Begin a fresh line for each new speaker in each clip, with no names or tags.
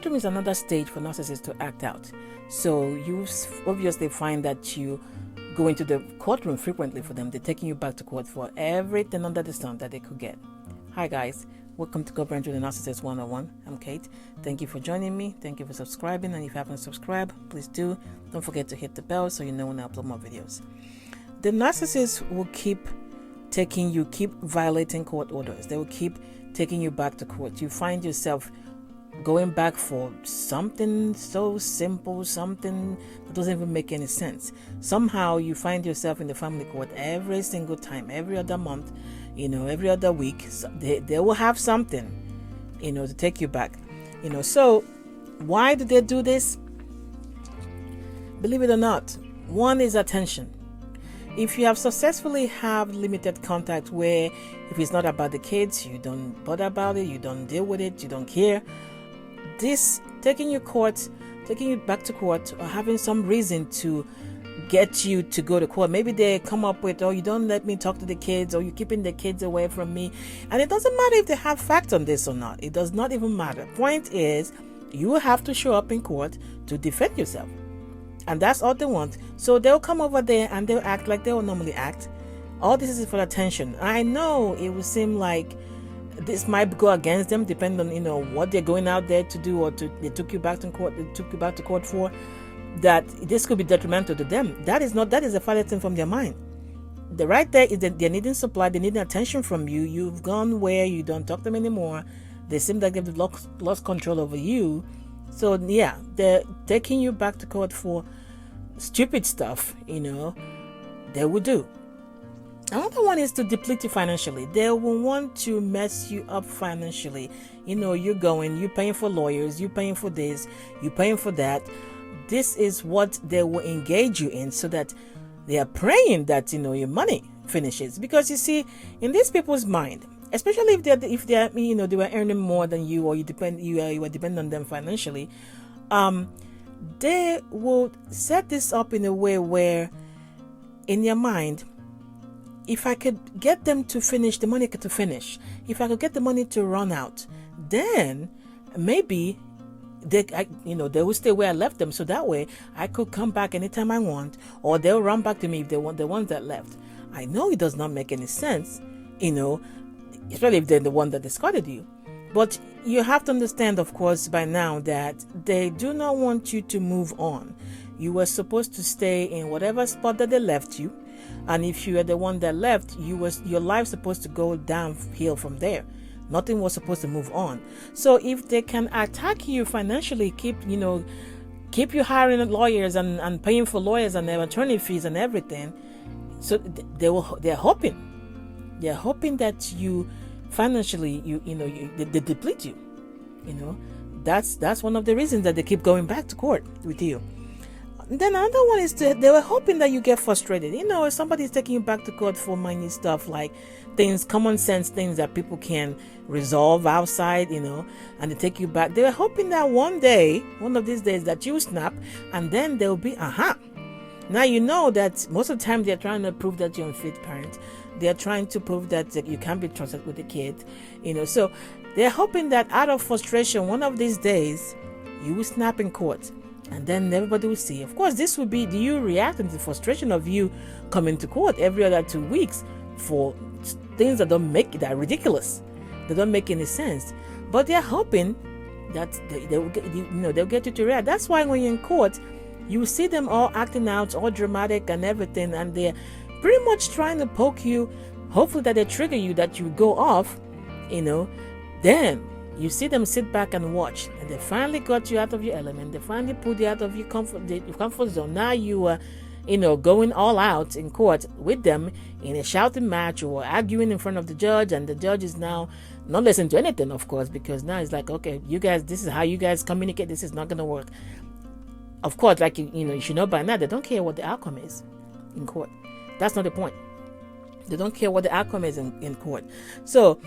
courtroom is another stage for narcissists to act out. So you obviously find that you go into the courtroom frequently for them. They're taking you back to court for everything under the sun that they could get. Hi guys, welcome to Covert Narcissist 101. I'm Kate. Thank you for joining me. Thank you for subscribing. And if you haven't subscribed, please do. Don't forget to hit the bell so you know when I upload more videos. The narcissist will keep violating court orders. They will keep taking you back to court. You find yourself going back for something so simple, something that doesn't even make any sense. Somehow you find yourself in the family court every single time, every other month, every other week. So they will have something, to take you back. So why do they do this? Believe it or not, one is attention. If you have successfully have limited contact where if it's not about the kids, you don't bother about it, you don't deal with it, you don't care. This taking you back to court, or having some reason to get you to go to court. Maybe they come up with, oh, you don't let me talk to the kids, or you're keeping the kids away from me. And it doesn't matter if they have facts on this or not. It does not even matter. Point is, you have to show up in court to defend yourself. And that's all they want. So they'll come over there and they'll act like they will normally act. All this is for attention. I know it will seem like this might go against them, depending on what they're going out there to do, or they took you back to court for. That this could be detrimental to them. That is a father thing from their mind. The right there is that they're needing supply, they need attention from you. You've gone where you don't talk to them anymore. They seem like they've lost control over you. So yeah, they're taking you back to court for stupid stuff, they will do. Another one is to deplete you financially. They will want to mess you up financially. You're paying for lawyers, you're paying for this, you're paying for that. This is what they will engage you in, so that they are praying that, your money finishes. Because you see, in these people's mind, especially if they're they were earning more than you, or you were dependent on them financially, they will set this up in a way where, in your mind, if I could get them to finish, the money to finish, if I could get the money to run out, then maybe they will stay where I left them. So that way I could come back anytime I want, or they'll run back to me if they want, the ones that left. I know it does not make any sense, especially if they're the one that discarded you. But you have to understand, of course, by now that they do not want you to move on. You were supposed to stay in whatever spot that they left you. And if you are the one that left, your life supposed to go downhill from there. Nothing was supposed to move on. So if they can attack you financially, keep you hiring lawyers and paying for lawyers and their attorney fees and everything, so they're hoping that you financially they deplete you. That's one of the reasons that they keep going back to court with you. Then another one is they were hoping that you get frustrated. If somebody's taking you back to court for minor stuff like common sense things that people can resolve outside, and they take you back. They were hoping that one of these days, that you snap, and then they'll be, Now you know that most of the time they're trying to prove that you're an unfit parent. They're trying to prove that you can't be trusted with the kid, So they're hoping that out of frustration, one of these days, you will snap in court. And then everybody will see. Of course, this will be you reacting to the frustration of you coming to court every other 2 weeks for things that are ridiculous. They don't make any sense. But they're hoping that they'll get you to react. That's why when you're in court, you see them all acting out, all dramatic and everything, and they're pretty much trying to poke you. Hopefully that they trigger you, that you go off. Then you see them sit back and watch, and they finally got you out of your element. They finally pulled you out of your comfort zone. Now you are, going all out in court with them in a shouting match or arguing in front of the judge, and the judge is now not listening to anything, of course, because now it's like, okay, you guys, this is how you guys communicate. This is not going to work. Of course, like you should know by now, they don't care what the outcome is in court. That's not the point. They don't care what the outcome is in court. So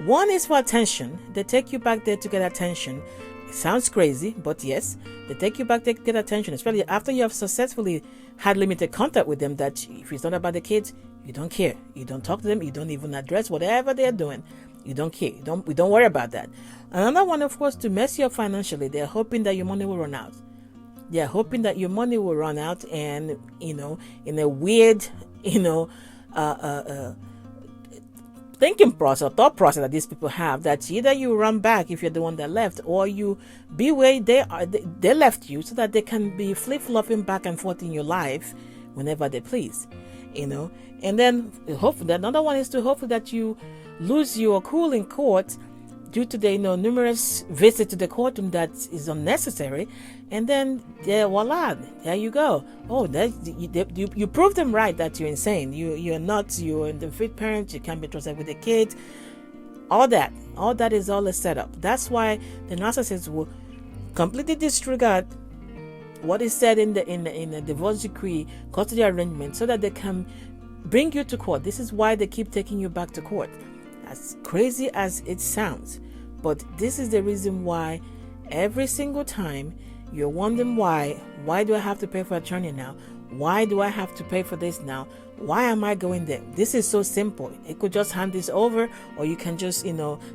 one is for attention. They take you back there to get attention. It sounds crazy, but yes, they take you back there to get attention, especially after you have successfully had limited contact with them, that if it's not about the kids, you don't care. You don't talk to them. You don't even address whatever they're doing. You don't care. We don't worry about that. Another one, of course, to mess you up financially. They're hoping that your money will run out. They're hoping that your money will run out, and in a weird, thinking process or thought process that these people have, that either you run back if you're the one that left, or you be where they left you, so that they can be flip-flopping back and forth in your life whenever they please. And then hopefully another one is to hopefully that you lose your cool in court due to the numerous visits to the courtroom that is unnecessary, and then voila, there you go. Oh, you prove them right that you're insane. You're the fit parent. You can't be trusted with the kids. All that is all a setup. That's why the narcissist will completely disregard what is said in the divorce decree, custody arrangement, so that they can bring you to court. This is why they keep taking you back to court. As crazy as it sounds, but this is the reason why every single time you're wondering why do I have to pay for attorney now? Why do I have to pay for this now? Why am I going there? This is so simple. It could just hand this over, or you can just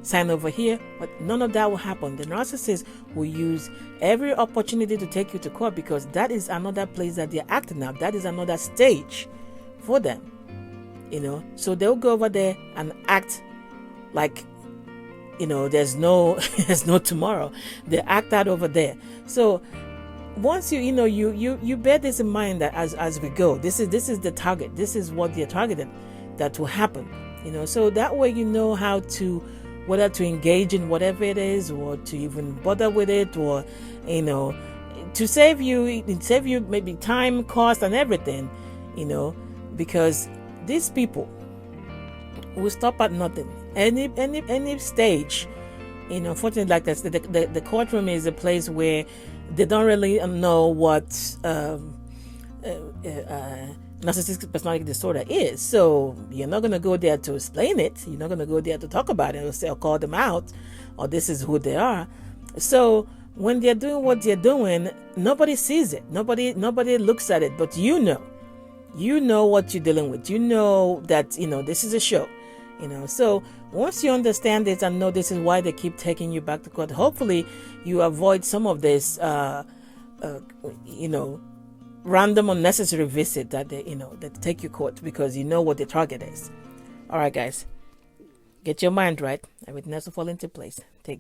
sign over here, but none of that will happen. The narcissist will use every opportunity to take you to court, because that is another place that they're acting out. That is another stage for them. So they'll go over there and act like there's no tomorrow. They act out over there. So once you bear this in mind, that as we go, this is the target. This is what they're targeting that will happen. So that way how to, whether to engage in whatever it is, or to even bother with it, or to save you maybe time, cost, and everything. Because these people will stop at nothing. Any stage. Unfortunately, like this, the courtroom is a place where they don't really know what narcissistic personality disorder is. So you're not going to go there to explain it. You're not going to go there to talk about it, or say, or call them out, or this is who they are. So when they're doing what they're doing, nobody sees it. Nobody looks at it, but you know what you're dealing with. You know that this is a show. So once you understand this and know this is why they keep taking you back to court, hopefully you avoid some of this random unnecessary visit that that take you court, because you know what the target is. All right, guys, get your mind right. Everything else will fall into place. Take care.